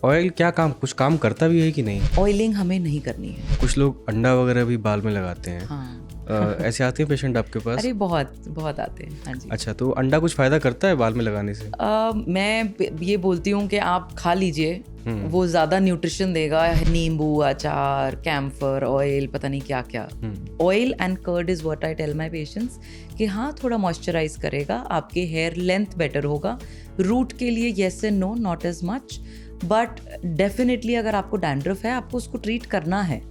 Oil क्या काम, कुछ काम करता भी है कि नहीं? ऑयलिंग हमें नहीं करनी है। कुछ लोग अंडा वगैरह भी बाल में लगाते हैं। हाँ ऐसे आते हैं पेशेंट आपके पास? अरे बहुत बहुत आते हैं। हाँ जी। अच्छा, तो अंडा कुछ फ़ायदा करता है बाल में लगाने से? मैं ये बोलती हूँ कि आप खा लीजिए, हम्म। वो ज़्यादा न्यूट्रिशन देगा। नींबू, अचार, कैम्फर ऑयल, पता नहीं क्या क्या। Oil and curd is what I tell my patients कि हाँ थोड़ा मॉइस्चराइज करेगा, आपके हेयर लेंथ बेटर होगा। रूट के लिए yes and no, not as much, but definitely अगर आपको डैंड्रफ है आपको उसको ट्रीट करना है।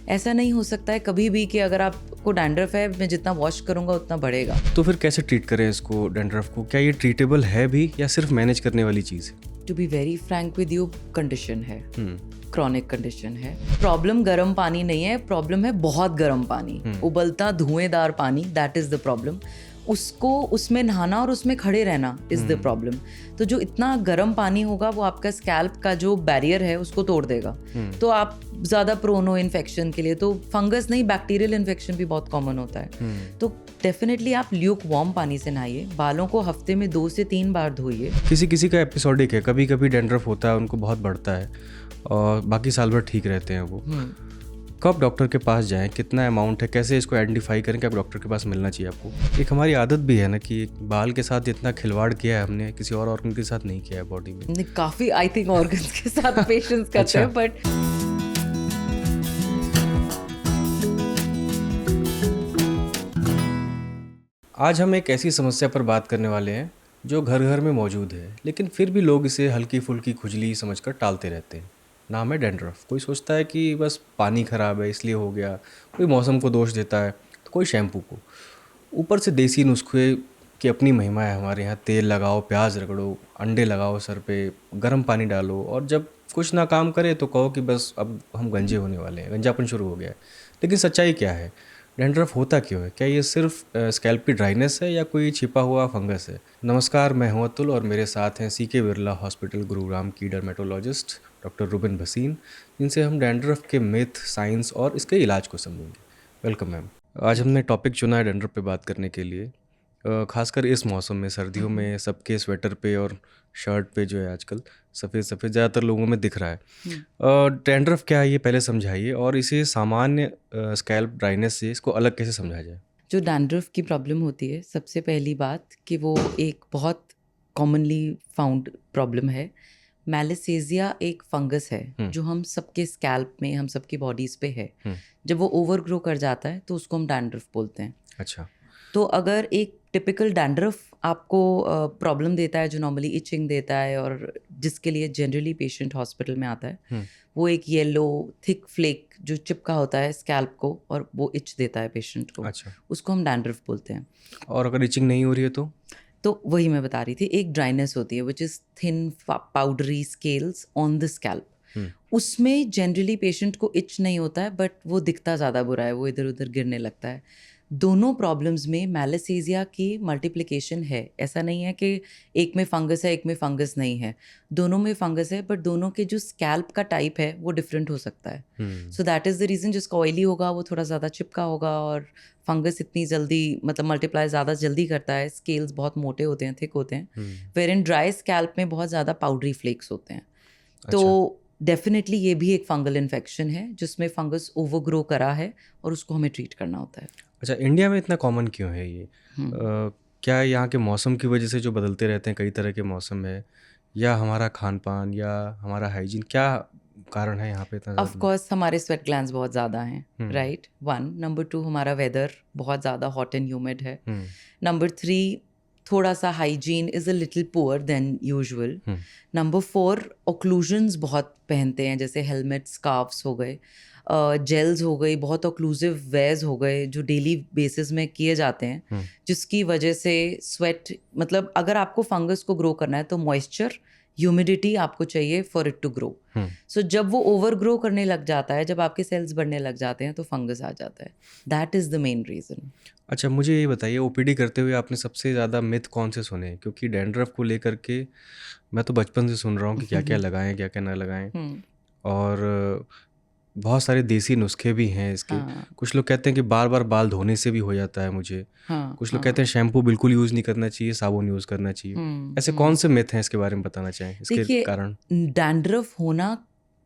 ऐसा नहीं हो सकता है कभी भी कि अगर आपको डैंड्रफ है मैं जितना वॉश करूँगा उतना बढ़ेगा। तो फिर कैसे ट्रीट करें इसको, डैंड्रफ को? क्या ये ट्रीटेबल है भी या सिर्फ मैनेज करने वाली चीज़ है? To be very frank with you, condition है, क्रॉनिक कंडीशन है। प्रॉब्लम गर्म पानी नहीं है, प्रॉब्लम है बहुत गर्म पानी, उबलता धुएंदार पानी, दैट इज द प्रॉब्लम। उसको उसमें नहाना और उसमें खड़े रहना इज द प्रॉब्लम। तो जो इतना गर्म पानी होगा वो आपका स्कैल्प का जो बैरियर है उसको तोड़ देगा, तो आप ज़्यादा प्रोन हो इन्फेक्शन के लिए। तो फंगस नहीं, बैक्टीरियल इन्फेक्शन भी बहुत कॉमन होता है। तो डेफिनेटली आप ल्यूक वार्म पानी से नहाइए, बालों को हफ्ते में 2 से 3 बार धोइए। किसी किसी का एपिसोडिक है, कभी कभी डैंड्रफ होता है, उनको बहुत बढ़ता है और बाकी साल भर ठीक रहते हैं वो। कब डॉक्टर के पास जाएं, कितना अमाउंट है, कैसे इसको आइडेंटिफाई करें कि अब डॉक्टर के पास मिलना चाहिए आपको? एक हमारी आदत भी है ना कि बाल के साथ जितना खिलवाड़ किया है हमने, किसी और ऑर्गन के साथ नहीं किया है बॉडी में। काफ़ी आई थिंक ऑर्गन्स के साथ पेशेंट्स करते हैं, बट आज हम एक ऐसी समस्या पर बात करने वाले हैं जो घर घर में मौजूद है, लेकिन फिर भी लोग इसे हल्की फुल्की खुजली समझकर टालते रहते हैं। नाम है डैंड्रफ। कोई सोचता है कि बस पानी ख़राब है इसलिए हो गया, कोई मौसम को दोष देता है, तो कोई शैम्पू को। ऊपर से देसी नुस्खे की अपनी महिमा है हमारे यहाँ। तेल लगाओ, प्याज रगड़ो, अंडे लगाओ सर पे, गर्म पानी डालो, और जब कुछ ना काम करे तो कहो कि बस अब हम गंजे होने वाले हैं, गंजापन शुरू हो गया है। लेकिन सच्चाई क्या है? डैंड्रफ होता क्यों है? क्या ये सिर्फ स्कैल्प की ड्राइनेस है या कोई छिपा हुआ फंगस है? नमस्कार, मैं हूं अतुल और मेरे साथ हैं सीके बिरला हॉस्पिटल गुरुग्राम की डर्मेटोलॉजिस्ट डॉक्टर रुबिन भसीन, जिनसे हम डैंड्रफ के मिथ, साइंस और इसके इलाज को समझेंगे। Welcome ma'am. आज हमने टॉपिक चुना है डैंड्रफ पे बात करने के लिए, खासकर इस मौसम में, सर्दियों में सबके स्वेटर पे और शर्ट पे जो है आजकल सफ़ेद सफ़ेद ज़्यादातर लोगों में दिख रहा है। डैंड्रफ क्या है ये पहले समझाइए, और इसे सामान्य स्कैल्प ड्राइनेस से इसको अलग कैसे समझा जाए? जो डैंड्रफ की प्रॉब्लम होती है, सबसे पहली बात कि वो एक बहुत कॉमनली फाउंड प्रॉब्लम है। मैलिसेजिया एक फंगस है जो हम सबके स्कैल्प में, हम सबकी बॉडीज़ पे है। जब वो ओवर ग्रो कर जाता है तो उसको हम डैंड्रफ बोलते हैं। अच्छा। तो अगर एक टिपिकल डैंड्रफ आपको प्रॉब्लम देता है जो नॉर्मली इचिंग देता है और जिसके लिए जनरली पेशेंट हॉस्पिटल में आता है, वो एक येलो थिक फ्लेक जो चिपका होता है स्कैल्प को और वो इच देता है पेशेंट को। अच्छा। उसको हम डैंड्रफ बोलते हैं। और अगर इचिंग नहीं हो रही है तो वही मैं बता रही थी, एक ड्राइनेस होती है which is thin powdery scales on the scalp. उसमें जनरली पेशेंट को इच नहीं होता है, बट वो दिखता ज़्यादा बुरा है, वो इधर उधर गिरने लगता है। दोनों प्रॉब्लम्स में मैलिसेजिया की मल्टीप्लिकेशन है। ऐसा नहीं है कि एक में फंगस है एक में फंगस नहीं है, दोनों में फंगस है, बट दोनों के जो स्कैल्प का टाइप है वो डिफरेंट हो सकता है। So that is the reason, जिसका ऑयली होगा वो थोड़ा ज़्यादा चिपका होगा, और फंगस इतनी जल्दी मतलब मल्टीप्लाई ज़्यादा जल्दी करता है, स्केल्स बहुत मोटे होते हैं, थिक होते हैं। वेर इन ड्राई स्कैल्प में बहुत ज़्यादा पाउडरी फ्लेक्स होते हैं। तो डेफिनेटली ये भी एक फंगल इन्फेक्शन है जिसमें फंगस ओवरग्रो करा है और उसको हमें ट्रीट करना होता है। अच्छा, इंडिया में इतना कॉमन क्यों है ये? क्या यहाँ के मौसम की वजह से, जो बदलते रहते हैं, कई तरह के मौसम है, या हमारा खान पान, या हमारा हाइजीन, क्या कारण है यहाँ पे इतना? ऑफ कोर्स हमारे स्वेट ग्लैंड्स बहुत ज़्यादा हैं, राइट, 1 नंबर 2 हमारा वेदर बहुत ज़्यादा हॉट एंड ह्यूमिड है। नंबर 3 थोड़ा सा hygiene is a little poor than usual. Number 4 ओक्लूजन्स बहुत पहनते हैं, जैसे हेलमेट, स्कार्फ्स हो गए, जेल्स हो गई, बहुत ओक्लूसिव वेयर्स हो गए जो डेली बेसिस में किए जाते हैं, जिसकी वजह से स्वेट, मतलब अगर आपको फंगस को ग्रो करना है तो मॉइस्चर, ह्यूमिडिटी आपको चाहिए फॉर इट टू ग्रो। सो जब वो ओवर ग्रो करने लग जाता है, जब आपके सेल्स बढ़ने लग जाते हैं तो फंगस आ जाता है। That is the main reason. अच्छा, मुझे ये बताइए, ओपीडी करते हुए आपने सबसे ज़्यादा मिथ कौन से सुने हैं? क्योंकि डैंड्रफ को लेकर के मैं तो बचपन से सुन रहा हूँ कि क्या क्या लगाएं, क्या क्या ना लगाएं। और बहुत सारे देसी नुस्खे भी हैं इसके। हाँ कुछ लोग कहते हैं कि बार बार बाल धोने से भी हो जाता है मुझे। हाँ कुछ लोग कहते हाँ। हैं शैम्पू बिल्कुल यूज़ नहीं करना चाहिए, साबुन यूज़ करना चाहिए। ऐसे कौन से मिथ हैं इसके बारे में बताना चाहें, इसके देखिए, कारण? डैंड्रफ होना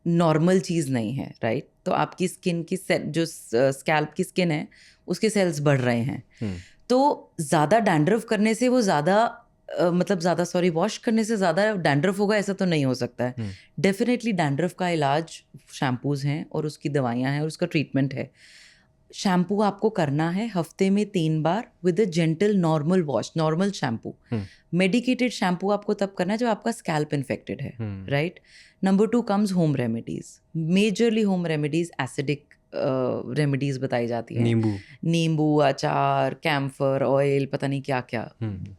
नॉर्मल चीज़ नहीं है, राइट? तो आपकी स्किन की जो स्कैल्प की स्किन है उसके सेल्स बढ़ रहे हैं। हम्म। तो ज़्यादा डैंड्रफ करने से वो ज़्यादा मतलब ज़्यादा सॉरी वॉश करने से ज़्यादा डैंड्रफ होगा ऐसा तो नहीं हो सकता है। डेफिनेटली डैंड्रफ का इलाज शैम्पूज़ हैं और उसकी दवाइयाँ हैं और उसका ट्रीटमेंट है। शैम्पू आपको करना है हफ्ते में 3 बार with a gentle normal wash, normal shampoo. Medicated shampoo आपको तब करना है जब आपका स्कैल्प इन्फेक्टेड है, right? Number 2 comes home remedies. Majorly home remedies acidic remedies बताई जाती हैं। नींबू। नींबू, अचार, कैम्फर ऑयल, पता नहीं क्या क्या।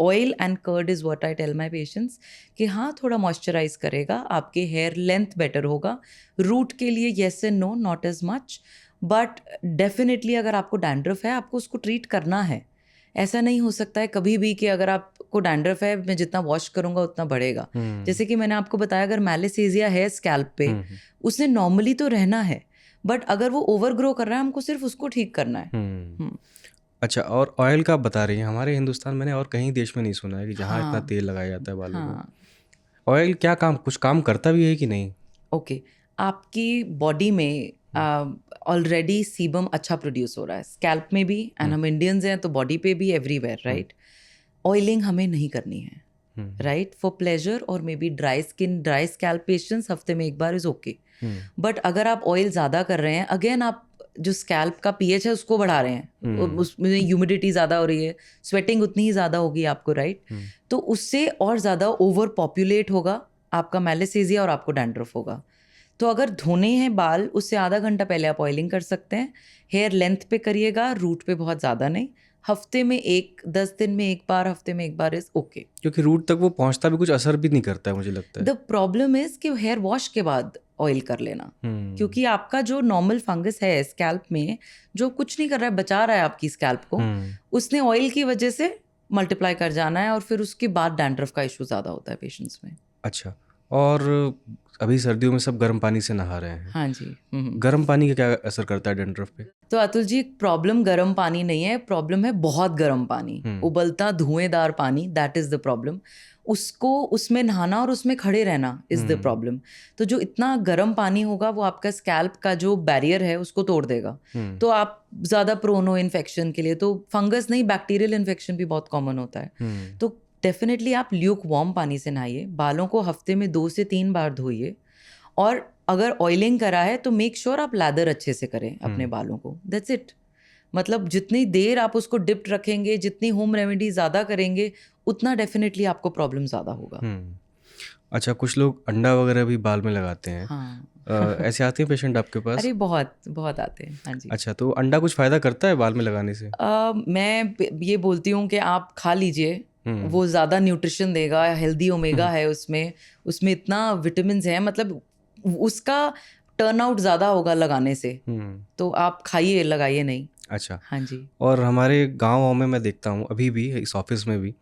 Oil and curd is what I tell my patients कि हाँ थोड़ा मॉइस्चराइज करेगा, आपके हेयर लेंथ बेटर होगा। रूट के लिए yes and no, not as much, but definitely अगर आपको डैंड्रफ है आपको उसको ट्रीट करना है। ऐसा नहीं हो सकता है कभी भी कि अगर आपको डैंड्रफ है मैं जितना वॉश करूंगा उतना बढ़ेगा। जैसे कि मैंने आपको बताया अगर मैलिसेजिया है स्कैल्प पे, उसने नॉर्मली तो रहना है, बट अगर वो ओवर ग्रो कर रहा है हमको सिर्फ उसको ठीक करना है। अच्छा, और ऑयल का आप बता रही हैं, हमारे हिंदुस्तान मैंने और कहीं देश में नहीं सुना है कि जहाँ इतना हाँ तेल लगाया जाता है बालों को। हाँ। ऑयल क्या काम, कुछ काम करता भी है कि नहीं? ओके, आपकी बॉडी में ऑलरेडी सीबम अच्छा प्रोड्यूस हो रहा है स्कैल्प में भी, एंड हम इंडियंस हैं तो बॉडी पे भी, एवरीवेयर, राइट? ऑयलिंग हमें नहीं करनी है, राइट? फॉर प्लेजर और may be dry skin, dry scalp patients हफ्ते में 1 बार इज़ ओके। बट अगर आप ऑयल ज़्यादा कर रहे हैं, अगेन आप जो स्कैल्प का पीएच है उसको बढ़ा रहे हैं, उसमें ह्यूमिडिटी ज़्यादा हो रही है, स्वेटिंग उतनी ही ज़्यादा होगी आपको, राइट? तो उससे और ज़्यादा ओवर पॉपुलेट होगा आपका मैलिसेजिया और आपको डैंड्रफ होगा। तो अगर धोने हैं बाल उससे आधा घंटा पहले आप ऑयलिंग कर सकते हैं। हेयर लेंथ पे करिएगा, रूट पे बहुत ज़्यादा नहीं। हफ्ते में 10 दिन में 1 बार, हफ्ते में 1 बार इज़ ओके। क्योंकि रूट तक वो पहुंचता भी कुछ असर भी नहीं करता है मुझे लगता है। द प्रॉब्लम इज़ कि हेयर वॉश के बाद ऑयल कर लेना, क्योंकि आपका जो नॉर्मल फंगस है स्कैल्प में जो कुछ नहीं कर रहा है, बचा रहा है आपकी स्कैल्प को, उसने ऑयल की वजह से मल्टीप्लाई कर जाना है और फिर उसके बाद डैंड्रफ का इशू ज़्यादा होता है पेशेंट्स में। अच्छा, और अभी सर्दियों में सब गर्म पानी से नहा रहे हैं। हाँ जी। गर्म पानी का क्या असर करता है डैंड्रफ पे? तो अतुल जी, प्रॉब्लम गर्म पानी नहीं है, प्रॉब्लम है बहुत गर्म पानी, उबलता धुएंदार पानी, दैट इज़ द प्रॉब्लम। उसको उसमें नहाना और उसमें खड़े रहना इज़ द प्रॉब्लम। तो जो इतना गर्म पानी होगा वो आपका स्कैल्प का जो बैरियर है उसको तोड़ देगा, तो आप ज़्यादा प्रोन हो इन्फेक्शन के लिए। तो फंगस नहीं, बैक्टीरियल इन्फेक्शन भी बहुत कॉमन होता है। तो डेफिनेटली आप ल्यूक वार्म पानी से नहाइए, बालों को हफ्ते में 2 से 3 बार धोइए, और अगर ऑयलिंग करा है तो मेक श्योर आप लैदर अच्छे से करें अपने बालों को, दैट्स इट। मतलब जितनी देर आप उसको डिप्ट रखेंगे, जितनी होम रेमेडी ज़्यादा करेंगे, उतना डेफिनेटली आपको प्रॉब्लम ज़्यादा होगा। अच्छा, कुछ लोग अंडा वगैरह भी बाल में लगाते हैं। हाँ। ऐसे आते हैं पेशेंट आपके पास? अरे बहुत बहुत आते हैं, हाँ जी। अच्छा, तो अंडा कुछ फ़ायदा करता है बाल में लगाने से? मैं ये बोलती हूँ कि आप खा लीजिए, वो ज़्यादा न्यूट्रिशन देगा, हेल्दी ओमेगा है उसमें, उसमें इतना विटामिन्स हैं, मतलब उसका टर्नआउट ज़्यादा होगा लगाने से। तो आप खाइए, लगाइए नहीं। अच्छा। हाँ जी। और हमारे गाँव में मैं देखता हूँ अभी भी, इस ऑफिस में भी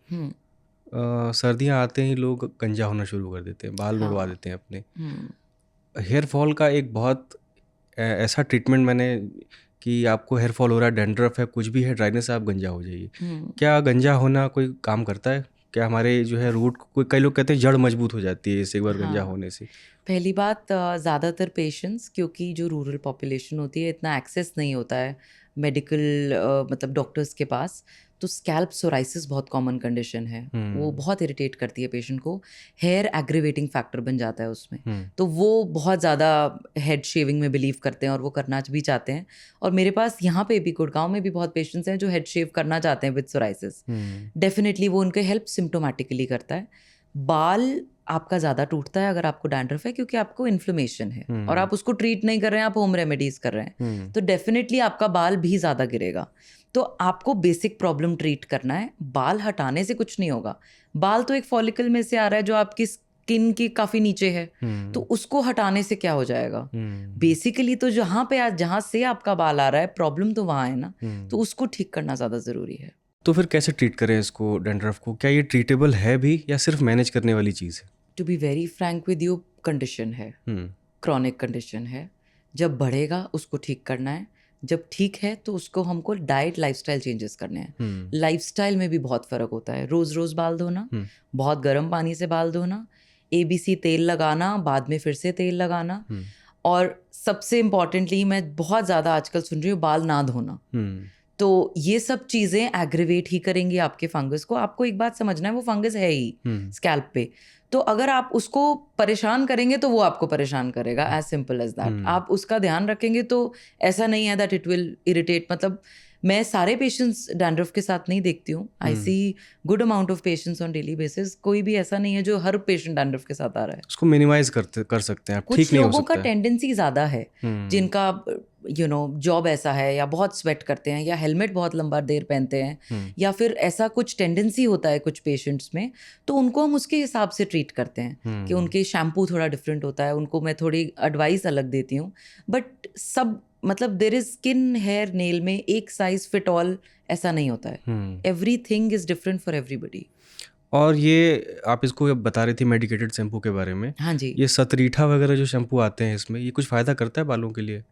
सर्दियाँ आते ही लोग गंजा होना शुरू कर देते हैं, बाल मुड़वा देते हैं अपने। हेयर फॉल का एक बहुत ऐसा ट्रीटमेंट मैंने कि आपको हेयर फॉल हो रहा है, डैंड्रफ है, कुछ भी है, ड्राइनेस है, आप गंजा हो जाइए। क्या गंजा होना कोई काम करता है? क्या हमारे जो है रूट, कोई कई लोग कहते हैं जड़ मजबूत हो जाती है इससे एक बार गंजा होने से? पहली बात, ज़्यादातर पेशेंट्स, क्योंकि जो रूरल पॉपुलेशन होती है इतना एक्सेस नहीं होता है मेडिकल मतलब डॉक्टर्स के पास, तो स्कैल्प सोराइसिस बहुत कॉमन कंडीशन है। वो बहुत इरिटेट करती है पेशेंट को, हेयर एग्रीवेटिंग फैक्टर बन जाता है उसमें। तो वो बहुत ज़्यादा हेड शेविंग में बिलीव करते हैं और वो करना भी चाहते हैं। और मेरे पास यहाँ पे भी गुड़गांव में भी बहुत पेशेंट्स हैं जो हेड शेव करना चाहते हैं विद सोराइसिस। डेफिनेटली वो उनके हेल्प सिम्टोमेटिकली करता है। बाल आपका ज़्यादा टूटता है अगर आपको डैंड्रफ है, क्योंकि आपको इन्फ्लेमेशन है और आप उसको ट्रीट नहीं कर रहे हैं, आप होम रेमेडीज़ कर रहे हैं, तो डेफिनेटली आपका बाल भी ज़्यादा गिरेगा। तो आपको बेसिक प्रॉब्लम ट्रीट करना है, बाल हटाने से कुछ नहीं होगा। बाल तो एक फॉलिकल में से आ रहा है जो आपकी स्किन की काफ़ी नीचे है, तो उसको हटाने से क्या हो जाएगा? बेसिकली तो जहाँ से आपका बाल आ रहा है, प्रॉब्लम तो वहाँ है ना, तो उसको ठीक करना ज़्यादा ज़रूरी है। तो फिर कैसे ट्रीट करें इसको, डैंड्रफ को? क्या ये ट्रीटेबल है भी या सिर्फ मैनेज करने वाली चीज़ है? To be very frank with you, condition है, क्रॉनिक कंडीशन है। जब बढ़ेगा उसको ठीक करना है, जब ठीक है तो उसको हमको डाइट लाइफस्टाइल चेंजेस करने हैं। लाइफस्टाइल में भी बहुत फ़र्क होता है, रोज़ रोज़ बाल धोना, बहुत गर्म पानी से बाल धोना, ABC तेल लगाना, बाद में फिर से तेल लगाना, और सबसे इम्पॉर्टेंटली मैं बहुत ज़्यादा आजकल सुन रही हूँ बाल ना धोना। तो ये सब चीज़ें एग्रीवेट ही करेंगी आपके फंगस को। आपको एक बात समझना है, वो फंगस है ही स्कैल्प पे, तो अगर आप उसको परेशान करेंगे तो वो आपको परेशान करेगा, एज सिंपल एज दैट। आप उसका ध्यान रखेंगे तो ऐसा नहीं है दैट इट विल इरिटेट। मतलब मैं सारे पेशेंट्स डैंड्रफ के साथ नहीं देखती हूँ, I see good amount of patients on daily basis. कोई भी ऐसा नहीं है जो हर पेशेंट डैंड्रफ के साथ आ रहा है। उसको मिनिमाइज कर सकते हैं आप, ठीक कुछ नहीं हो लोगों का सकता है। टेंडेंसी ज़्यादा है, जिनका जॉब ऐसा है, या बहुत स्वेट करते हैं, या हेलमेट बहुत लंबा देर पहनते हैं, या फिर ऐसा कुछ टेंडेंसी होता है कुछ पेशेंट्स में, तो उनको हम उसके हिसाब से ट्रीट करते हैं कि उनके शैम्पू थोड़ा डिफरेंट होता है, उनको मैं थोड़ी एडवाइस अलग देती हूँ। बट सब मतलब there is skin, hair, nail में एक साइज फिट ऑल ऐसा नहीं होता है। Everything is different for everybody. और ये आप इसको अब बता रही थी मेडिकेटेड शैम्पू के बारे में, हाँ जी। ये सतरीठा वगैरह जो शैम्पू आते हैं इसमें, ये कुछ फ़ायदा करता है बालों के लिए?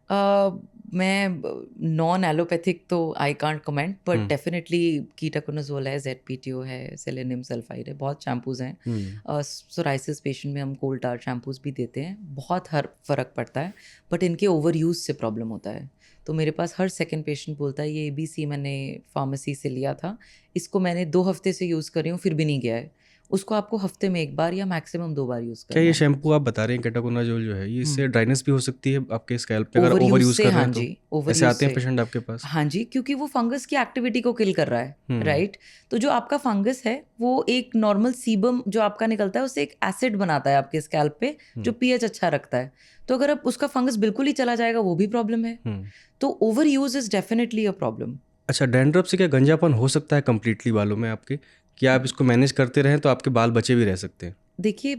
मैं नॉन एलोपैथिक तो I can't comment, but definitely ketoconazole है, ZPTO है, सेलेनियम सल्फाइड है, बहुत शैम्पूज़ हैं। सोराइसिस पेशेंट में हम कोल टार शैम्पूज़ भी देते हैं, बहुत हर फ़र्क पड़ता है, बट इनके ओवर यूज़ से प्रॉब्लम होता है। तो मेरे पास हर सेकंड पेशेंट बोलता है ये ABC मैंने फार्मेसी से लिया था, इसको मैंने 2 हफ्ते से यूज़ कर रही हूँ फिर भी नहीं गया है। उसको आपको हफ्ते में 1 बार या मैक्सिमम 2 बार यूज़ क्या करना ये है। शैम्पू आप बता रहे हैं केटाकोनाजोल जो है, ये इससे ड्राइनेस भी हो सकती है आपके स्कैल्प पे अगर ओवर ओवर यूज यूज़ से, कर रहे हाँ हैं तो? जी, ओवर ऐसे यूज आते हैं से। पेशेंट आपके पास? हाँ जी, क्योंकि वो फंगस की एक्टिविटी को किल कर रहा है, राइट? तो जो आपका फंगस है वो एक नॉर्मल सीबम जो आपका निकलता है उससे एक एसिड बनाता है आपके स्कैल्प पे, जो pH अच्छा रखता है। तो अगर अब उसका फंगस बिल्कुल ही चला जाएगा वो भी प्रॉब्लम है। तो over use is definitely a problem. अच्छा, डैंड्रफ से क्या गंजापन हो सकता है कम्प्लीटली बालों में आपके? क्या आप इसको मैनेज करते रहें तो आपके बाल बचे भी रह सकते हैं? देखिए,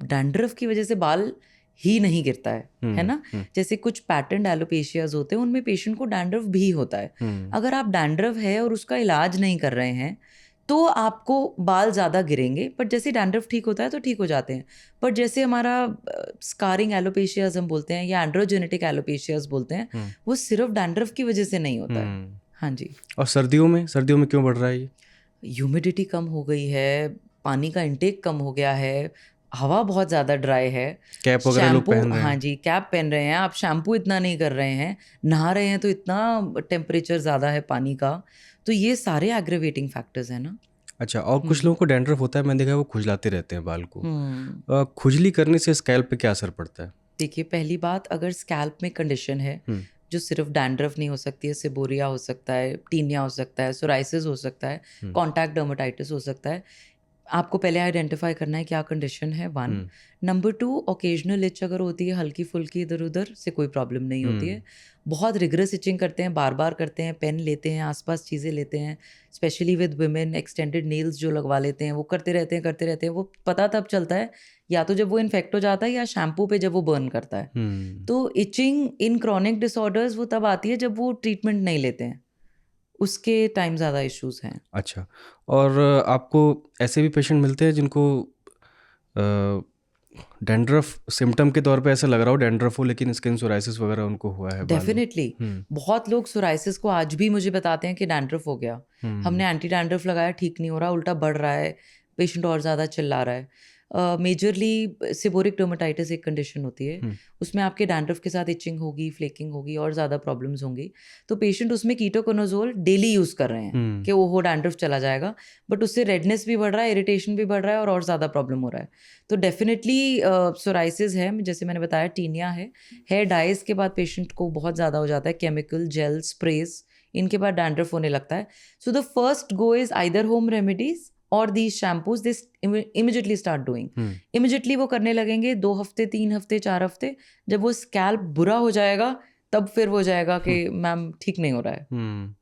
डैंड्रफ की वजह से बाल ही नहीं गिरता है ना? जैसे कुछ पैटर्न एलोपेशियाज होते हैं उनमें पेशेंट को डैंड्रफ भी होता है। अगर आप डैंड्रफ है और उसका इलाज नहीं कर रहे हैं तो आपको बाल ज़्यादा गिरेंगे, बट जैसे डैंड्रफ ठीक होता है तो ठीक हो जाते हैं। बट जैसे हमारा स्कारिंग एलोपेशियाज हम बोलते हैं या एंड्रोजेनेटिक एलोपेशियाज बोलते हैं, वो सिर्फ डैंड्रफ की वजह से नहीं होता है। हाँ जी। और सर्दियों में क्यों बढ़ रहा है ये? ह्यूमिडिटी कम हो गई है, पानी का इंटेक कम हो गया है, हवा बहुत ज़्यादा ड्राई है, कैप वगैरह लोग शैम्पू, पहन रहे हाँ हैं। जी, कैप पहन रहे हैं, आप शैम्पू इतना नहीं कर रहे हैं, नहा रहे हैं तो इतना टेम्परेचर ज़्यादा है पानी का, तो ये सारे एग्रेवेटिंग फैक्टर्स हैं ना। अच्छा, और कुछ लोगों को डैंड्रफ होता है, मैंने देखा है वो खुजलाते रहते हैं बाल को। खुजली करने से स्कैल्प पे क्या असर पड़ता है? देखिए, पहली बात, अगर स्कैल्प में कंडीशन है जो सिर्फ डैंड्रफ नहीं हो सकती है, सेबोरिया हो सकता है, टीनिया हो सकता है, सोराइसिस हो सकता है, कॉन्टैक्ट डर्मेटाइटिस हो सकता है, आपको पहले आइडेंटिफाई करना है क्या कंडीशन है, 1। नंबर 2, ओकेजनल इच अगर होती है हल्की फुल्की इधर उधर से कोई प्रॉब्लम नहीं होती है। बहुत रिगरस इचिंग करते हैं, बार बार करते हैं, पेन लेते हैं, आसपास चीज़ें लेते हैं, specially with women, extended nails जो लगवा लेते हैं, वो करते रहते हैं, वो पता तब चलता है या तो जब वो इन्फेक्ट हो जाता है या शैम्पू पे जब वो बर्न करता है। तो इचिंग इन क्रॉनिक डिसऑर्डर्स वो तब आती है जब वो ट्रीटमेंट नहीं लेते हैं, उसके टाइम ज़्यादा इश्यूज हैं। अच्छा, और आपको ऐसे भी पेशेंट मिलते हैं जिनको डैंड्रफ सिम्टम के तौर पे ऐसा लग रहा हो डैंड्रफ हो, लेकिन स्किन सोराइसिस वगैरह उनको हुआ है बाल में? डेफिनेटली, बहुत लोग सोराइसिस को आज भी मुझे बताते हैं कि डैंड्रफ हो गया, हमने एंटी डैंड्रफ लगाया, ठीक नहीं हो रहा, उल्टा बढ़ रहा है, पेशेंट और ज़्यादा चिल्ला रहा है। मेजरली सेबोरिक डर्मेटाइटिस एक कंडीशन होती है, उसमें आपके डैंड्रफ के साथ इचिंग होगी, फ्लेकिंग होगी और ज़्यादा प्रॉब्लम्स होंगी। तो पेशेंट उसमें कीटोकोनाजोल डेली यूज़ कर रहे हैं कि वो डैंड्रफ चला जाएगा, बट उससे रेडनेस भी बढ़ रहा है, इरिटेशन भी बढ़ रहा है और ज़्यादा प्रॉब्लम हो रहा है। तो डेफिनेटली सोराइसिस है, जैसे मैंने बताया, टीनिया है, हेयर डाइज के बाद पेशेंट को बहुत ज़्यादा हो जाता है, केमिकल जेल स्प्रेज, इनके बाद डैंड्रफ होने लगता है। So the first go is either home remedies और these shampoos this immediately start doing. Immediately वो करने लगेंगे 2 हफ्ते, 3 हफ्ते, 4 हफ्ते, जब वो स्कैल्प बुरा हो जाएगा तब फिर वो जाएगा कि मैम ठीक नहीं हो रहा है।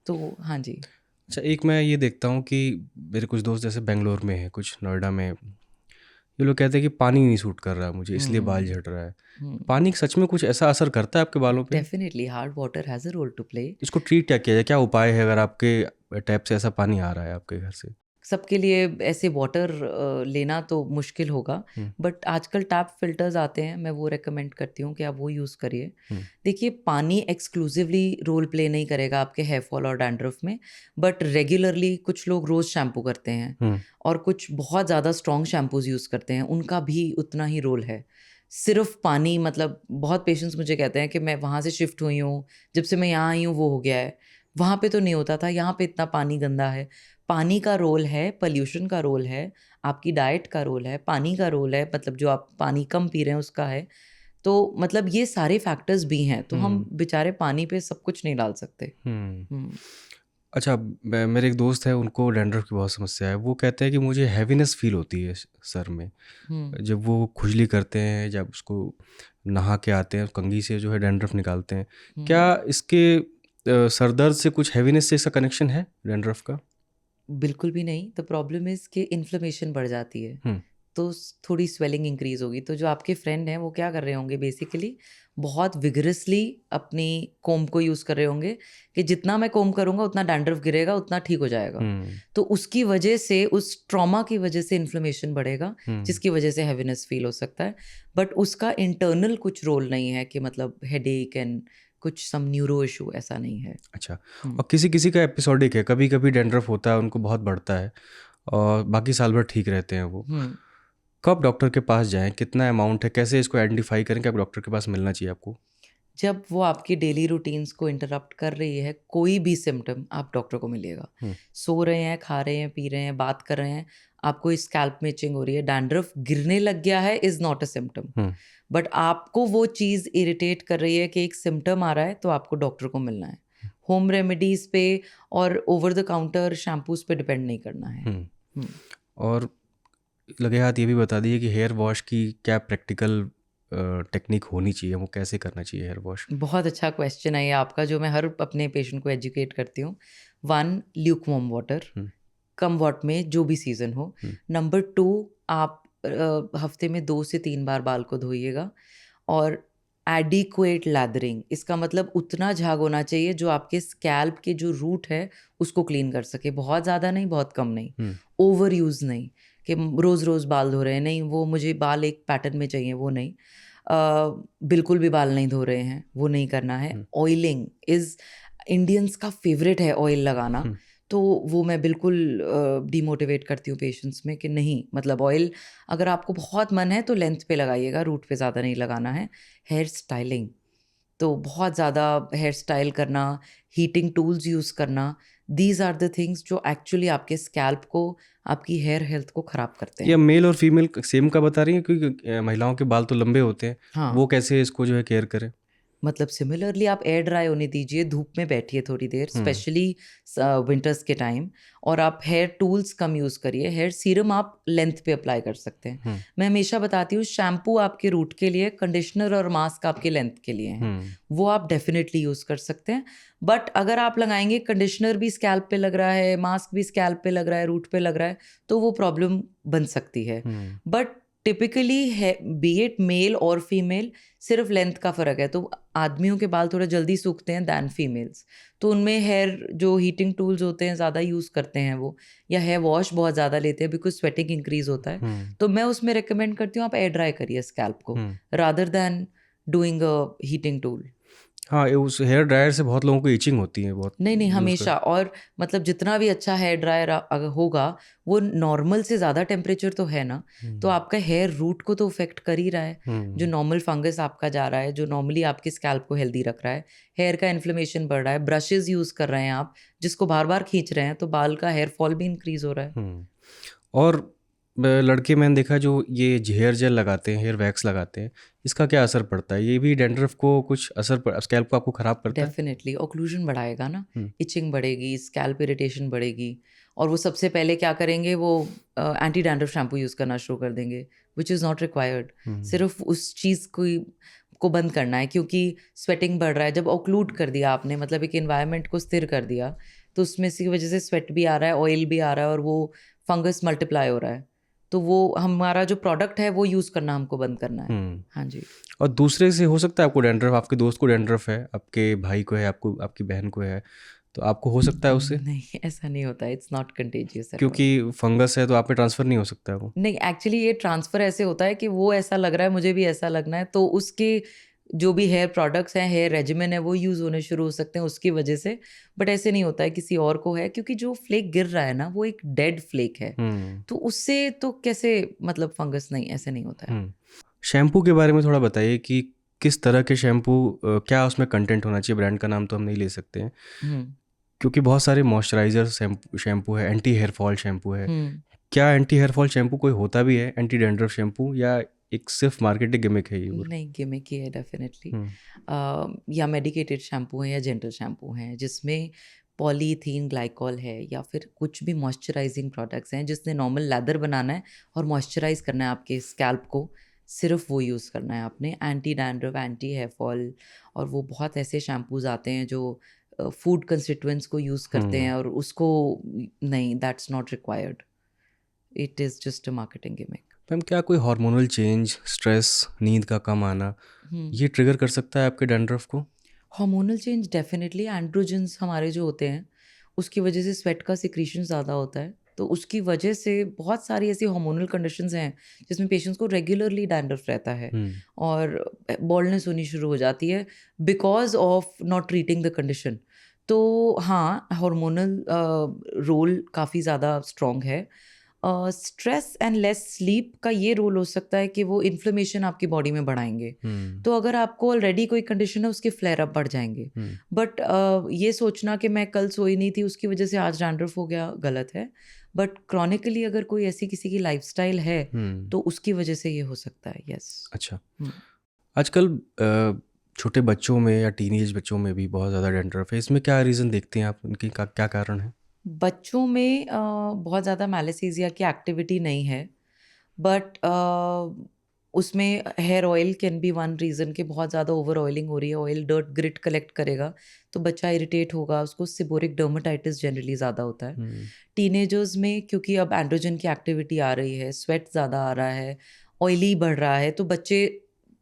तो हाँ जी। अच्छा, एक मैं ये देखता हूँ कि मेरे कुछ दोस्त जैसे बेंगलोर में है, कुछ नोएडा में, ये लोग कहते हैं कि पानी नहीं सूट कर रहा है मुझे, इसलिए बाल झड़ रहा है। पानी सच में कुछ ऐसा असर करता है आपके बालों पे? Definitely, hard water has a role to play. इसको ट्रीट क्या किया जाए, क्या उपाय है अगर आपके टैप से ऐसा पानी आ रहा है आपके घर से? सबके लिए ऐसे वाटर लेना तो मुश्किल होगा, बट आजकल टैप फिल्टर्स आते हैं, मैं वो रेकमेंड करती हूँ कि आप वो यूज़ करिए। देखिए, पानी एक्सक्लूसिवली रोल प्ले नहीं करेगा आपके हेयर फॉल और डैंड्रफ में, बट रेगुलरली कुछ लोग रोज़ शैम्पू करते हैं और कुछ बहुत ज़्यादा स्ट्रॉन्ग शैम्पूज यूज़ करते हैं, उनका भी उतना ही रोल है। सिर्फ पानी, मतलब बहुत पेशेंट्स मुझे कहते हैं कि मैं वहाँ से शिफ्ट हुई हूँ, जब से मैं यहाँ आई हूँ वो हो गया है, वहाँ पे तो नहीं होता था, यहाँ पे इतना पानी गंदा है। पानी का रोल है, पोल्यूशन का रोल है, आपकी डाइट का रोल है, पानी का रोल है, मतलब जो आप पानी कम पी रहे हैं उसका है। तो मतलब ये सारे फैक्टर्स भी हैं, तो हम बेचारे पानी पे सब कुछ नहीं डाल सकते। अच्छा, मेरे एक दोस्त है, उनको डैंड्रफ की बहुत समस्या है। वो कहते हैं कि मुझे हैवीनेस फील होती है सर में जब वो खुजली करते हैं, जब उसको नहा के आते हैं, कंघी से जो है डैंड्रफ निकालते हैं। क्या इसके सर दर्द से कुछ हैवीनेस से इसका कनेक्शन है डैंड्रफ का? बिल्कुल भी नहीं। द प्रॉब्लम इज़ कि इन्फ्लेमेशन बढ़ जाती है, तो थोड़ी स्वेलिंग इंक्रीज होगी। तो जो आपके फ्रेंड हैं वो क्या कर रहे होंगे, बेसिकली बहुत विगरसली अपनी कोम को यूज़ कर रहे होंगे कि जितना मैं कोम करूँगा उतना डैंड्रफ गिरेगा, उतना ठीक हो जाएगा। तो उसकी वजह से, उस ट्रॉमा की वजह से इन्फ्लेमेशन बढ़ेगा, जिसकी वजह से हैवीनेस फील हो सकता है। बट उसका इंटरनल कुछ रोल नहीं है कि मतलब हेडेक एंड कुछ सम न्यूरो इशू, ऐसा नहीं है। अच्छा, और किसी किसी का एपिसोडिक है, कभी कभी डैंड्रफ होता है, उनको बहुत बढ़ता है और बाकी साल भर ठीक रहते हैं वो। कब डॉक्टर के पास जाएं, कितना अमाउंट है, कैसे इसको आइडेंटिफाई करें कि अब डॉक्टर के पास मिलना चाहिए आपको? जब वो आपकी डेली रूटीन्स को इंटरप्ट कर रही है, कोई भी सिम्टम, आप डॉक्टर को मिलिएगा। सो रहे हैं, खा रहे हैं, पी रहे हैं, बात कर रहे हैं, आपको स्कैल्प में इचिंग हो रही है, डैंड्रफ गिरने लग गया है, is not a symptom. But आपको वो चीज़ इरिटेट कर रही है कि एक सिम्टम आ रहा है, तो आपको डॉक्टर को मिलना है। होम रेमेडीज़ पे और ओवर द काउंटर शैम्पूज़ पे डिपेंड नहीं करना है। और लगे हाथ ये भी बता दीजिए कि हेयर वॉश की क्या प्रैक्टिकल टेक्निक होनी चाहिए, वो कैसे करना चाहिए हेयर वॉश? बहुत अच्छा क्वेश्चन है ये आपका, जो मैं हर अपने पेशेंट को एजुकेट करती हूँ। 1, ल्यूकवार्म वाटर, कम वाट में, जो भी सीज़न हो। नंबर 2, आप हफ्ते में 2 से 3 बार बाल को धोइएगा। और एडिक्वेट लैदरिंग, इसका मतलब उतना झाग होना चाहिए जो आपके स्कैल्प के जो रूट है उसको क्लीन कर सके। बहुत ज़्यादा नहीं, बहुत कम नहीं, ओवर यूज़ नहीं कि रोज़ रोज़ बाल धो रहे हैं, नहीं, वो मुझे बाल एक पैटर्न में चाहिए, वो नहीं। बिल्कुल भी बाल नहीं धो रहे हैं, वो नहीं करना है। ऑयलिंग इज़ इंडियंस का फेवरेट है, ऑयल लगाना। तो वो मैं बिल्कुल डीमोटिवेट करती हूँ पेशेंट्स में कि नहीं, मतलब ऑयल अगर आपको बहुत मन है तो लेंथ पे लगाइएगा, रूट पे ज़्यादा नहीं लगाना है। हेयर स्टाइलिंग, तो बहुत ज़्यादा हेयर स्टाइल करना, हीटिंग टूल्स यूज़ करना, दीज आर द थिंग्स जो एक्चुअली आपके स्कैल्प को, आपकी हेयर हेल्थ को ख़राब करते हैं। या मेल और फीमेल सेम का बता रही हैं? क्योंकि महिलाओं के बाल तो लंबे होते हैं। हाँ, वो कैसे इसको जो है केयर करें? मतलब सिमिलरली आप एयर ड्राई होने दीजिए, धूप में बैठिए थोड़ी देर, स्पेशली विंटर्स के टाइम। और आप हेयर टूल्स कम यूज़ करिए। हेयर सीरम आप लेंथ पे अप्लाई कर सकते हैं। मैं हमेशा बताती हूँ, शैम्पू आपके रूट के लिए, कंडीशनर और मास्क आपके लेंथ के लिए हैं। वो आप डेफिनेटली यूज़ कर सकते हैं। बट अगर आप लगाएंगे, कंडीशनर भी स्कैल्प पे लग रहा है, मास्क भी स्कैल्प पे लग रहा है, रूट पे लग रहा है, तो वो प्रॉब्लम बन सकती है। बट टिपिकली है, बी इट मेल और फीमेल, सिर्फ लेंथ का फ़र्क है। तो आदमियों के बाल थोड़ा जल्दी सूखते हैं दैन फीमेल्स, तो उनमें हेयर जो हीटिंग टूल्स होते हैं ज़्यादा यूज़ करते हैं वो, या हेयर वॉश बहुत ज़्यादा लेते हैं बिकॉज स्वेटिंग इंक्रीज होता है। तो मैं उसमें रिकमेंड करती हूँ आप एयर ड्राई करिए स्कैल्प को, rather than doing a heating tool. हाँ, उस हेयर ड्रायर से बहुत लोगों को इचिंग होती है बहुत। नहीं, हमेशा। और मतलब जितना भी अच्छा हेयर ड्रायर अगर होगा, वो नॉर्मल से ज़्यादा टेम्परेचर तो है ना, तो आपका हेयर रूट को तो इफेक्ट कर ही रहा है। जो नॉर्मल फंगस आपका जा रहा है, जो नॉर्मली आपके स्कैल्प को हेल्दी रख रहा है, हेयर का इन्फ्लेमेशन बढ़ रहा है, ब्रशेज यूज़ कर रहे हैं आप जिसको बार बार खींच रहे हैं, तो बाल का हेयर फॉल भी इंक्रीज हो रहा है। और लड़के मैंने देखा जो ये हेयर जेल लगाते हैं, हेयर वैक्स लगाते हैं, इसका क्या असर पड़ता है? ये भी डैंड्रफ को कुछ असर, स्कैल्प को आपको ख़राब करता है? डेफिनेटली ऑक्लूजन बढ़ाएगा ना, इचिंग बढ़ेगी, स्कैल्प इरिटेशन बढ़ेगी। और वो सबसे पहले क्या करेंगे, वो एंटी डैंड्रफ शैम्पू यूज़ करना शुरू कर देंगे, विच इज़ नॉट रिक्वायर्ड। सिर्फ उस चीज़ को बंद करना है, क्योंकि स्वेटिंग बढ़ रहा है। जब ऑक्लूड कर दिया आपने, मतलब एक एनवायरनमेंट को स्थिर कर दिया, तो उसमें की वजह से स्वेट भी आ रहा है, ऑयल भी आ रहा है, और वो फंगस मल्टीप्लाई हो रहा है। तो वो हमारा जो प्रोडक्ट है वो यूज़ करना हमको बंद करना है। हाँ जी। और दूसरे से हो सकता है आपको डैंड्रफ, आपके दोस्त को डैंड्रफ है, आपके भाई को है, आपको, आपकी बहन को है, तो आपको हो सकता है उससे? नहीं, ऐसा नहीं होता, it's not contagious at all. क्योंकि फंगस है तो आप पे ट्रांसफ़र नहीं हो सकता है वो? नहीं, एक्चुअली ये ट्रांसफ़र ऐसे होता है कि वो ऐसा लग रहा है, मुझे भी ऐसा लगना है, तो उसके जो भी हेयर प्रोडक्ट्स हैं, हेयर रेजिमेन है, वो यूज़ होने शुरू हो सकते हैं उसकी वजह से। बट ऐसे नहीं होता है किसी और को है, क्योंकि जो फ्लेक गिर रहा है ना, वो एक डेड फ्लेक है। हुँ, तो उससे तो कैसे मतलब फंगस, नहीं, ऐसे नहीं होता है। हुँ। शैम्पू के बारे में थोड़ा बताइए कि किस तरह के शैम्पू क्या उसमें कंटेंट होना चाहिए? ब्रांड का नाम तो हम नहीं ले सकते हैं, हुँ, क्योंकि बहुत सारे मॉइस्चराइज़र शैम्पू शैम्पू है, एंटी हेयर फॉल शैम्पू है। हुँ। क्या एंटी हेयर फॉल शैम्पू कोई होता भी है, एंटी डैंड्रफ शैम्पू, या एक सिर्फ़ मार्केटिंग गिमिक है ये पूरा? नहीं, गिमिक ही है डेफ़िनेटली। हुँ, या मेडिकेटेड शैम्पू हैं या जेंटल शैम्पू हैं, जिसमें पॉलीथीन ग्लाइकॉल है या फिर कुछ भी मॉइस्चराइजिंग प्रोडक्ट्स हैं, जिसने नॉर्मल लैदर बनाना है और मॉइस्चराइज़ करना है आपके स्कैल्प को, सिर्फ़ वो यूज़ करना है आपने। Anti dandruff, anti hair fall, और वो बहुत ऐसे शैम्पूज़ आते हैं जो फूड कंस्टिट्यूएंट्स को यूज़ करते हुँ। हैं और उसको नहीं, that's not required. It is just a marketing gimmick. Ma'am, क्या कोई हार्मोनल चेंज, स्ट्रेस, नींद का कम आना, हुँ। ये ट्रिगर कर सकता है आपके डैंड्रफ को? हार्मोनल चेंज डेफिनेटली, एंड्रोजन्स हमारे जो होते हैं उसकी वजह से स्वेट का सिक्रीशन ज़्यादा होता है, तो उसकी वजह से बहुत सारी ऐसी हार्मोनल कंडीशंस हैं जिसमें पेशेंट्स को रेगुलरली डैंड्रफ रहता है हुँ, और बॉल्डनेस होनी शुरू हो जाती है because of not treating the condition. तो हाँ, हार्मोनल रोल काफ़ी ज़्यादा स्ट्रॉन्ग है। स्ट्रेस एंड लेस स्लीप का ये रोल हो सकता है कि वो इन्फ्लेमेशन आपकी बॉडी में बढ़ाएंगे। हुँ, तो अगर आपको ऑलरेडी कोई कंडीशन है, उसके फ्लेयर अप बढ़ जाएंगे। हुँ, बट ये सोचना कि मैं कल सोई नहीं थी उसकी वजह से आज डैंड्रफ हो गया, गलत है। बट क्रॉनिकली अगर कोई ऐसी किसी की लाइफस्टाइल है हुँ। तो उसकी वजह से ये हो सकता है। यस। अच्छा। आजकल छोटे बच्चों में या टीनेज बच्चों में भी बहुत ज़्यादा डैंड्रफ है। इसमें क्या रीज़न देखते हैं आप? उनकी का क्या कारण है? बच्चों में बहुत ज़्यादा मैलासेसिया की एक्टिविटी नहीं है, बट उसमें hair oil can be one reason कि बहुत ज़्यादा ओवर ऑयलिंग हो रही है, ऑयल डर्ट ग्रिट कलेक्ट करेगा तो बच्चा इरिटेट होगा, उसको सिबोरिक डर्मेटाइटिस जनरली ज़्यादा होता है। हुँ, टीनेजर्स में क्योंकि अब एंड्रोजन की एक्टिविटी आ रही है, स्वेट ज़्यादा आ रहा है, ऑयली बढ़ रहा है, तो बच्चे,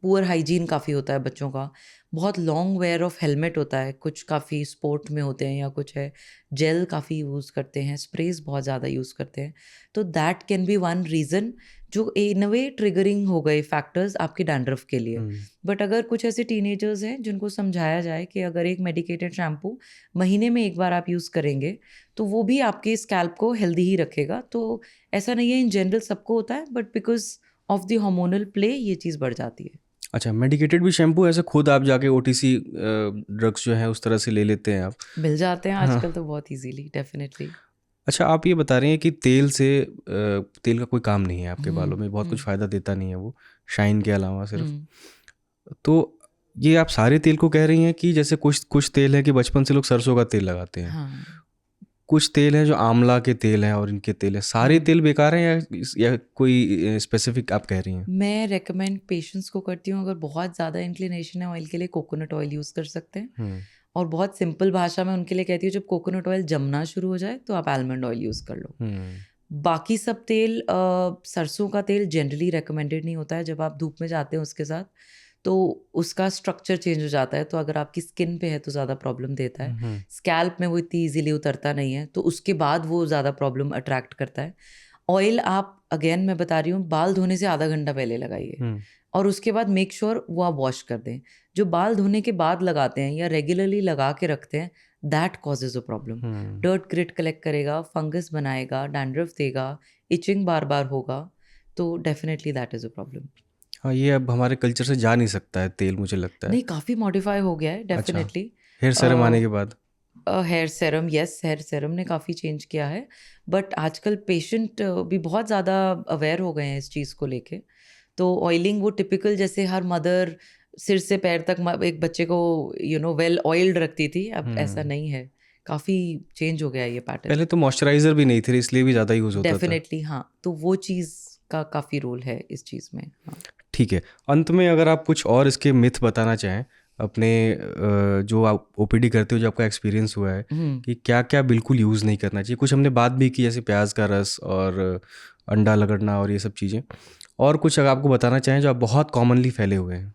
पुअर हाइजीन काफ़ी होता है बच्चों का, बहुत लॉन्ग वेयर ऑफ हेलमेट होता है, कुछ काफ़ी स्पोर्ट में होते हैं या कुछ है, जेल काफ़ी यूज़ करते हैं, स्प्रेज बहुत ज़्यादा यूज़ करते हैं। तो that can be one reason जो इन अ वे ट्रिगरिंग हो गए फैक्टर्स आपके डैंड्रफ के लिए। हुँ, बट अगर कुछ ऐसे टीनेजर्स हैं जिनको समझाया जाए कि अगर एक मेडिकेटेड शैम्पू महीने में एक बार आप यूज़ करेंगे तो वो भी आपके स्कैल्प को हेल्दी ही रखेगा। तो ऐसा नहीं है इन जनरल सबको होता है, but because of the hormonal play ये चीज़ बढ़ जाती है। अच्छा, मेडिकेटेड भी शैम्पू ऐसे खुद आप जाके ओटीसी ड्रग्स जो हैं उस तरह से ले लेते हैं आप? मिल जाते हैं हाँ। आजकल तो बहुत इजीली, डेफिनेटली। अच्छा, आप ये बता रही हैं कि तेल से तेल का कोई काम नहीं है आपके बालों हम्म। में, बहुत कुछ हम्म। फ़ायदा देता नहीं है वो, शाइन के अलावा सिर्फ़। हम्म। तो ये आप सारे तेल को कह रही हैं कि जैसे कुछ कुछ तेल है कि बचपन से लोग सरसों का तेल लगाते हैं, हाँ। कुछ तेल हैं जो आंवला के तेल हैं और इनके तेल हैं, सारे हम्म। तेल बेकार हैं या कोई स्पेसिफिक आप कह रही हैं? मैं रेकमेंड पेशेंट्स को करती हूँ, अगर बहुत ज़्यादा इंक्लिनेशन है ऑयल के लिए, कोकोनट ऑयल यूज़ कर सकते हैं। हुँ, और बहुत सिंपल भाषा में उनके लिए कहती हूँ, जब कोकोनट ऑयल जमना शुरू हो जाए तो आप आलमंड ऑयल यूज़ कर लो। हुँ, बाकी सब तेल, सरसों का तेल जनरली रिकमेंडेड नहीं होता है, जब आप धूप में जाते हैं उसके साथ तो उसका स्ट्रक्चर चेंज हो जाता है, तो अगर आपकी स्किन पे है तो ज़्यादा प्रॉब्लम देता है। हुँ, स्कैल्प में वो इतनी ईजिली उतरता नहीं है, तो उसके बाद वो ज़्यादा प्रॉब्लम अट्रैक्ट करता है। ऑयल आप, अगेन मैं बता रही हूँ, बाल धोने से आधा घंटा पहले लगाइए हुँ, और उसके बाद मेक श्योर वो आप वॉश कर दें। जो बाल धोने के बाद लगाते हैं या रेगुलरली लगा के रखते हैं, दैट कॉजेज अ प्रॉब्लम। हुँ। डर्ट ग्रिट कलेक्ट करेगा, फंगस बनाएगा, डैंड्रफ देगा, इचिंग बार बार होगा, तो definitely that is a problem. हाँ, ये अब हमारे कल्चर से जा नहीं सकता है तेल, मुझे लगता है। नहीं, काफ़ी मॉडिफाई हो गया है अच्छा, डेफिनेटली। हेयर सीरम आने के बाद? Hair serum, yes, hair serum ने काफ़ी चेंज किया है, बट आजकल पेशेंट भी बहुत ज़्यादा अवेयर हो गए हैं इस चीज़ को लेके। तो ऑयलिंग वो टिपिकल जैसे हर मदर सिर से पैर तक एक बच्चे को वेल ऑयल्ड रखती थी, अब ऐसा हुँ। नहीं है। काफ़ी चेंज हो गया है ये पैटर्न। पहले तो मॉइस्चराइज़र भी नहीं थे, इसलिए भी ज़्यादा यूज़ होता था। डेफिनेटली हाँ, तो वो चीज़ का काफ़ी रोल है इस चीज़ में। हाँ। ठीक है, अंत में अगर आप कुछ और इसके मिथ बताना चाहें, अपने जो आप ओपीडी करते हो, जो आपका एक्सपीरियंस हुआ है, हम्म। कि क्या-क्या बिल्कुल यूज़ नहीं करना चाहिए? कुछ हमने बात भी की, जैसे प्याज का रस और अंडा रगड़ना और ये सब चीज़ें। और कुछ अगर आपको बताना चाहें, जो आप बहुत कॉमनली फैले हुए हैं?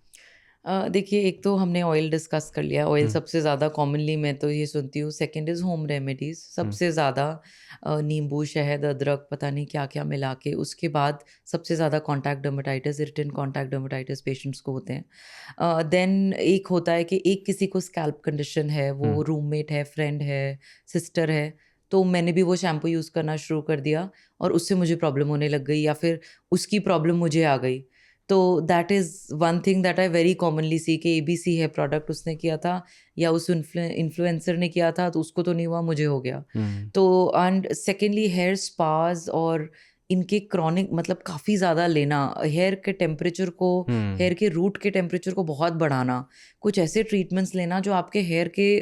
देखिए, एक तो हमने ऑयल डिस्कस कर लिया। ऑयल हुँ, सबसे ज़्यादा कॉमनली मैं तो ये सुनती हूँ। सेकंड इज़ होम रेमेडीज़, हुँ, सबसे ज़्यादा नींबू, शहद, अदरक, पता नहीं क्या-क्या मिला के। उसके बाद सबसे ज़्यादा contact dermatitis, irritant contact dermatitis patients को होते हैं। देन एक होता है कि एक किसी को स्कैल्प कंडीशन है, हुँ, वो रूममेट है, फ्रेंड है, सिस्टर है, तो मैंने भी वो शैम्पू यूज़ करना शुरू कर दिया और उससे मुझे प्रॉब्लम होने लग गई, या फिर उसकी प्रॉब्लम मुझे आ गई। तो that is one thing that I very commonly see कि एबीसी है प्रोडक्ट, उसने किया था या उस इन्फ्लुएंसर ने किया था, तो उसको तो नहीं हुआ, मुझे हो गया। हुँ, तो एंड सेकेंडली हेयर स्पाज और इनके क्रॉनिक मतलब काफ़ी ज़्यादा लेना, हेयर के टेम्परेचर को, हुँ, हेयर के रूट के टेम्परेचर को बहुत बढ़ाना, कुछ ऐसे ट्रीटमेंट्स लेना जो आपके हेयर के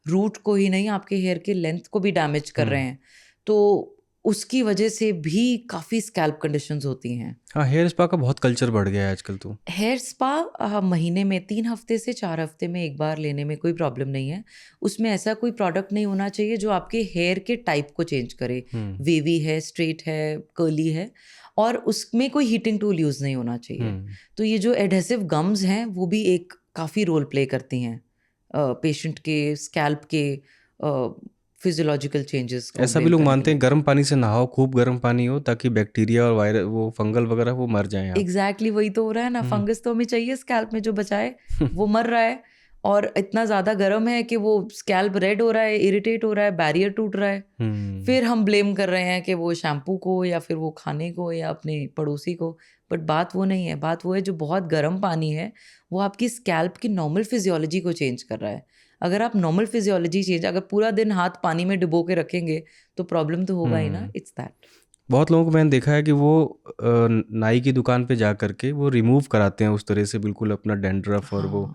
रूट को ही नहीं, आपके हेयर के लेंथ को भी डैमेज कर रहे हुँ। हैं। तो उसकी वजह से भी काफ़ी स्कैल्प कंडीशंस होती हैं। हाँ, हेयर स्पा का बहुत कल्चर बढ़ गया है आजकल तो। हेयर स्पा महीने में 3 हफ्ते से 4 हफ्ते में एक बार लेने में कोई प्रॉब्लम नहीं है। उसमें ऐसा कोई प्रोडक्ट नहीं होना चाहिए जो आपके हेयर के टाइप को चेंज करे। हुँ, वेवी है, स्ट्रेट है, कर्ली है, और उसमें कोई हीटिंग टूल यूज़ नहीं होना चाहिए। हुँ। तो ये जो एडहेसिव गम्स हैं वो भी एक काफ़ी रोल प्ले करती हैं पेशेंट के स्कैल्प के फिज़ियोलॉजिकल चेंजेस ऐसा भी कंप्लेन लोग करने के मानते हैं लिए। गर्म पानी से नहाओ, खूब गर्म पानी हो ताकि बैक्टीरिया और वो फंगल वगैरह वो मर जाएँ आप। एग्जैक्टली वही तो हो रहा है ना, हुँ। फंगस तो हमें चाहिए स्कैल्प में जो बचाए, वो मर रहा है। और इतना ज़्यादा गर्म है कि वो स्कैल्प रेड हो रहा है, इरिटेट हो रहा है, बैरियर टूट रहा है। हुँ, फिर हम ब्लेम कर रहे हैं कि वो शैम्पू को या फिर वो खाने को या अपने पड़ोसी को। बट बात वो नहीं है, बात वो है जो बहुत गर्म पानी है वो आपकी स्कैल्प की नॉर्मल फिजियोलॉजी को चेंज कर रहा है। अगर आप नॉर्मल फिजियोलॉजी चेंज, अगर पूरा दिन हाथ पानी में डुबो के रखेंगे तो प्रॉब्लम तो होगा ही ना। हुँ। It's that. बहुत लोगों को मैंने देखा है कि वो नाई की दुकान पे जा कर के वो रिमूव कराते हैं उस तरह से बिल्कुल अपना डैंड्रफ और हाँ,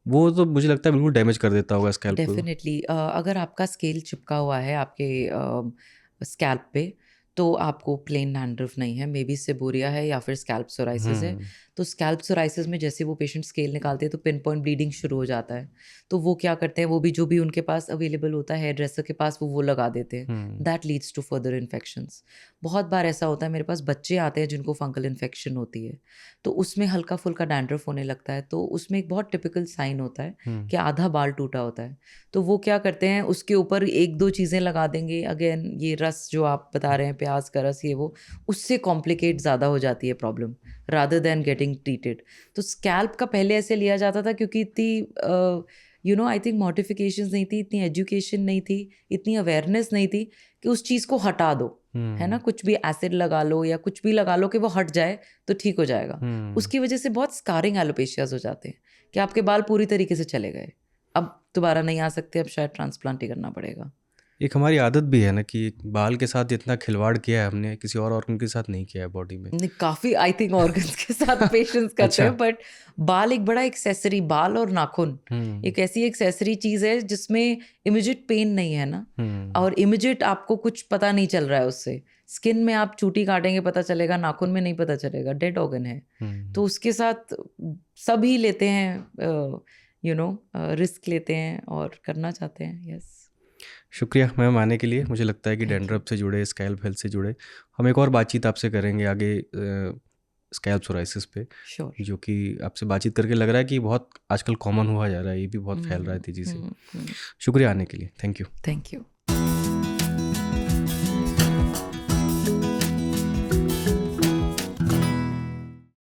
वो तो मुझे लगता है बिल्कुल डैमेज कर देता होगा स्कैल्प को। डेफ़िनेटली अगर आपका स्केल चिपका हुआ है आपके स्कैल्प पे, तो आपको प्लेन डैंड्रफ नहीं है, मे बी सेबोरिया है या फिर स्कैल्प सोराइसिस है। हुँ, तो स्कैल्प सोराइसिस में जैसे वो पेशेंट स्केल निकालते हैं तो पिन पॉइंट ब्लीडिंग शुरू हो जाता है। तो वो क्या करते हैं, वो भी जो भी उनके पास अवेलेबल होता है हेयर ड्रेसर के पास, वो लगा देते हैं। हुँ, that leads to further infections. बहुत बार ऐसा होता है, मेरे पास बच्चे आते हैं जिनको फंगल इन्फेक्शन होती है, तो उसमें हल्का-फुल्का डैंड्रफ होने लगता है। तो उसमें एक बहुत टिपिकल साइन होता है हुँ, कि आधा बाल टूटा होता है। तो वो क्या करते हैं, उसके ऊपर 1-2 चीज़ें लगा देंगे। अगेन ये रस जो आप बता रहे हैं, प्याज़ का रस, ये वो, उससे कॉम्प्लिकेट ज़्यादा हो जाती है problem, rather than getting treated. तो स्कैल्प का पहले ऐसे लिया जाता था क्योंकि इतनी आई थिंक मॉडिफ़िकेशंस नहीं थी, इतनी एजुकेशन नहीं थी, इतनी अवेयरनेस नहीं थी कि उस चीज़ को हटा दो, है ना? हुँ, कुछ भी एसिड लगा लो या कुछ भी लगा लो कि वो हट जाए तो ठीक हो जाएगा। हुँ। उसकी वजह से बहुत स्कारिंग एलोपेशियाज़ हो जाते हैं कि आपके बाल पूरी तरीके से चले गए। अब दोबारा नहीं आ सकते, अब शायद ट्रांसप्लांट ही करना पड़ेगा। एक हमारी आदत भी है ना कि बाल के साथ जितना खिलवाड़ किया है हमने किसी और ऑर्गन के साथ नहीं किया है बॉडी में। नहीं, काफ़ी आई थिंक ऑर्गन्स के साथ पेशेंट्स करते अच्छा। हैं, बट बाल एक बड़ा एक्सेसरी, बाल और नाखून हुँ, एक ऐसी एक्सेसरी चीज़ है जिसमें इमीडिएट पेन नहीं है ना, हुँ, और इमीडिएट आपको कुछ पता नहीं चल रहा है उससे। स्किन में आप चूटी काटेंगे पता चलेगा, नाखून में नहीं पता चलेगा, डेड ऑर्गन है। हुँ। तो उसके साथ सभी लेते हैं, रिस्क लेते हैं और करना चाहते हैं। यस। शुक्रिया मैम आने के लिए। मुझे लगता है कि थैंक यू। डैंड्रफ से जुड़े, स्कैल्प हेल्थ से जुड़े हम एक और बातचीत आपसे करेंगे आगे स्कैल्प सोराइसिस पे, श्योर। जो कि आपसे बातचीत करके लग रहा है कि बहुत आजकल कॉमन हुआ जा रहा है, ये भी बहुत फैल रहा है तेज़ी से। हुँ। शुक्रिया आने के लिए। Thank you. Thank you.